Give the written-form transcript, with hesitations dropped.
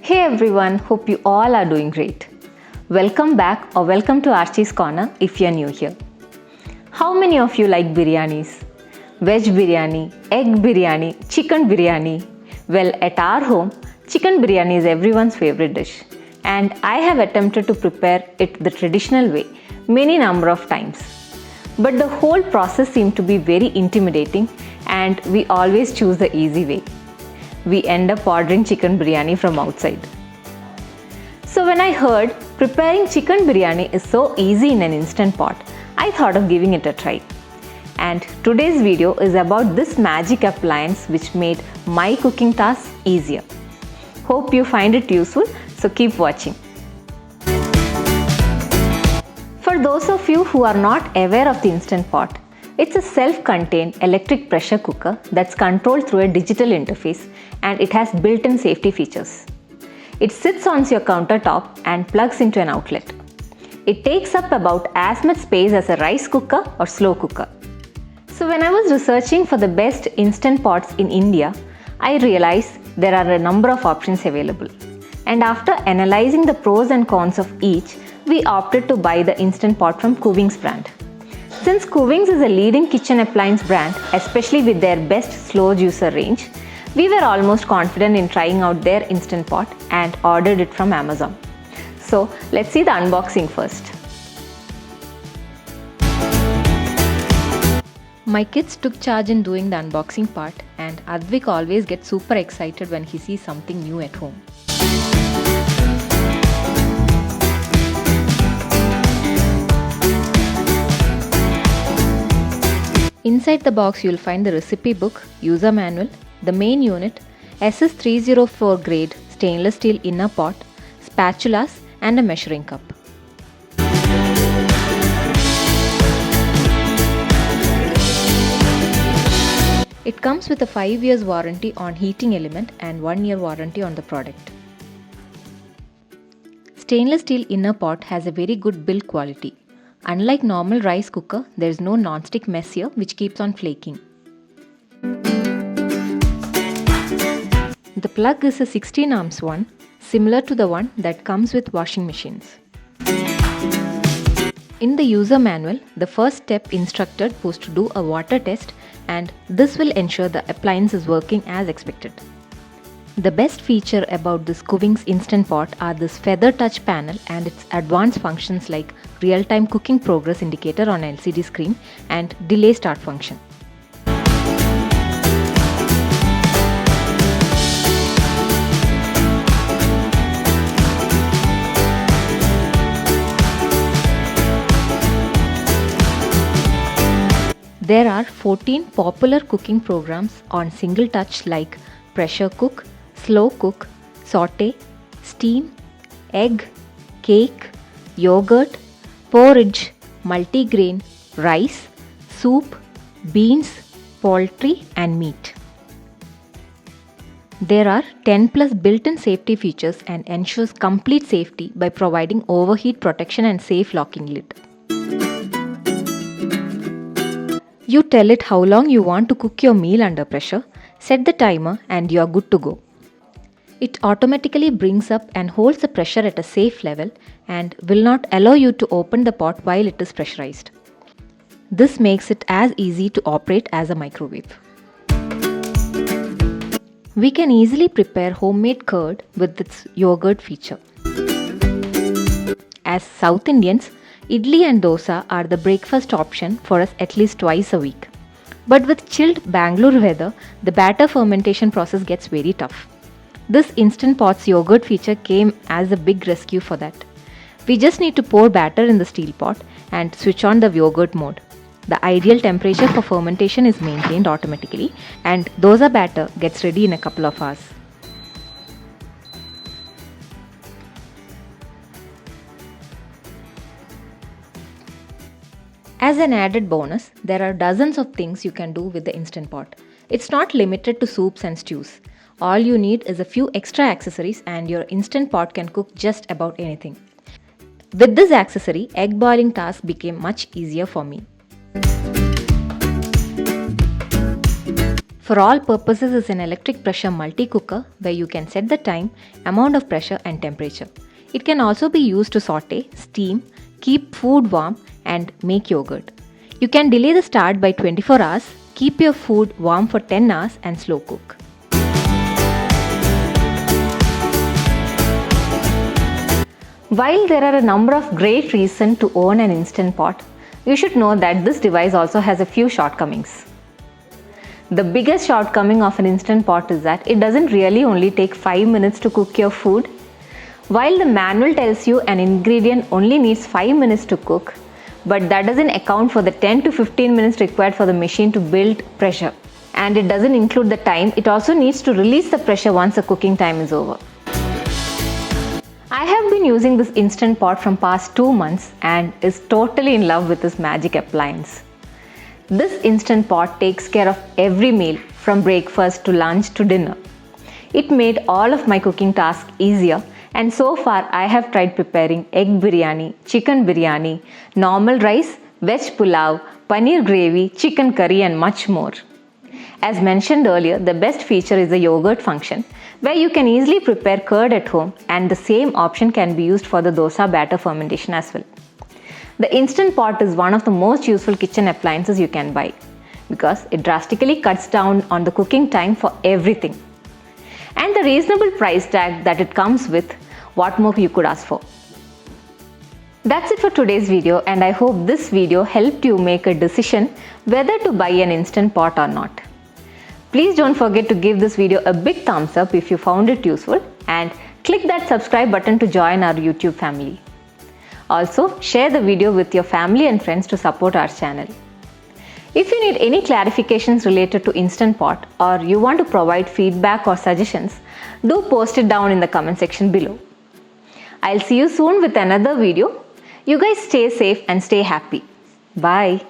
Hey everyone, hope you all are doing great. Welcome back or welcome to Archie's Corner if you're new here. How many of you like biryanis? Veg biryani, egg biryani, chicken biryani. Well, at our home, chicken biryani is everyone's favorite dish. And I have attempted to prepare it the traditional way many number of times. But the whole process seemed to be very intimidating and we always choose the easy way. We end up ordering chicken biryani from outside. So when I heard preparing chicken biryani is so easy in an instant pot, I thought of giving it a try. And today's video is about this magic appliance which made my cooking tasks easier. Hope you find it useful, so keep watching. For those of you who are not aware of the Instant Pot, it's a self-contained electric pressure cooker that's controlled through a digital interface and it has built-in safety features. It sits on your countertop and plugs into an outlet. It takes up about as much space as a rice cooker or slow cooker. So when I was researching for the best instant pots in India, I realized there are a number of options available. And after analyzing the pros and cons of each, we opted to buy the Instant Pot from Kuvings brand. Since Kuvings is a leading kitchen appliance brand, especially with their best slow juicer range, we were almost confident in trying out their Instant Pot and ordered it from Amazon. So let's see the unboxing first. My kids took charge in doing the unboxing part and Advik always gets super excited when he sees something new at home. Inside the box you will find the recipe book, user manual, the main unit, SS304 grade stainless steel inner pot, spatulas and a measuring cup. It comes with a 5 years warranty on heating element and 1 year warranty on the product. Stainless steel inner pot has a very good build quality. Unlike normal rice cooker, there is no non-stick mess here which keeps on flaking. The plug is a 16 ohms one, similar to the one that comes with washing machines. In the user manual, the first step instructed was to do a water test and this will ensure the appliance is working as expected. The best feature about this Kuvings Instant Pot are this feather touch panel and its advanced functions like real-time cooking progress indicator on LCD screen and delay start function. There are 14 popular cooking programs on single touch like pressure cook, slow cook, saute, steam, egg, cake, yogurt, porridge, multigrain, rice, soup, beans, poultry and meat. There are 10 plus built-in safety features and ensures complete safety by providing overheat protection and safe locking lid. You tell it how long you want to cook your meal under pressure, set the timer and you are good to go. It automatically brings up and holds the pressure at a safe level and will not allow you to open the pot while it is pressurized. This makes it as easy to operate as a microwave. We can easily prepare homemade curd with its yogurt feature. As South Indians, idli and dosa are the breakfast option for us at least twice a week. But with chilled Bangalore weather, the batter fermentation process gets very tough. This Instant Pot's yogurt feature came as a big rescue for that. We just need to pour batter in the steel pot and switch on the yogurt mode. The ideal temperature for fermentation is maintained automatically and dosa batter gets ready in a couple of hours. As an added bonus, there are dozens of things you can do with the Instant Pot. It's not limited to soups and stews. All you need is a few extra accessories and your Instant Pot can cook just about anything. With this accessory, egg boiling task became much easier for me. For all purposes is an electric pressure multi-cooker where you can set the time, amount of pressure and temperature. It can also be used to saute, steam, keep food warm and make yogurt. You can delay the start by 24 hours, keep your food warm for 10 hours and slow cook. While there are a number of great reasons to own an Instant Pot, you should know that this device also has a few shortcomings. The biggest shortcoming of an Instant Pot is that it doesn't really only take 5 minutes to cook your food. While the manual tells you an ingredient only needs 5 minutes to cook, but that doesn't account for the 10 to 15 minutes required for the machine to build pressure. And it doesn't include the time it also needs to release the pressure once the cooking time is over. I have been using this Instant Pot from past 2 months and is totally in love with this magic appliance. This Instant Pot takes care of every meal from breakfast to lunch to dinner. It made all of my cooking tasks easier, and so far I have tried preparing egg biryani, chicken biryani, normal rice, veg pulao, paneer gravy, chicken curry and much more. As mentioned earlier, the best feature is the yogurt function, where you can easily prepare curd at home, and the same option can be used for the dosa batter fermentation as well. The Instant Pot is one of the most useful kitchen appliances you can buy because it drastically cuts down on the cooking time for everything. And the reasonable price tag that it comes with, what more you could ask for. That's it for today's video, and I hope this video helped you make a decision whether to buy an Instant Pot or not. Please don't forget to give this video a big thumbs up if you found it useful, and click that subscribe button to join our YouTube family. Also, share the video with your family and friends to support our channel. If you need any clarifications related to Instant Pot or you want to provide feedback or suggestions, do post it down in the comment section below. I'll see you soon with another video. You guys stay safe and stay happy. Bye.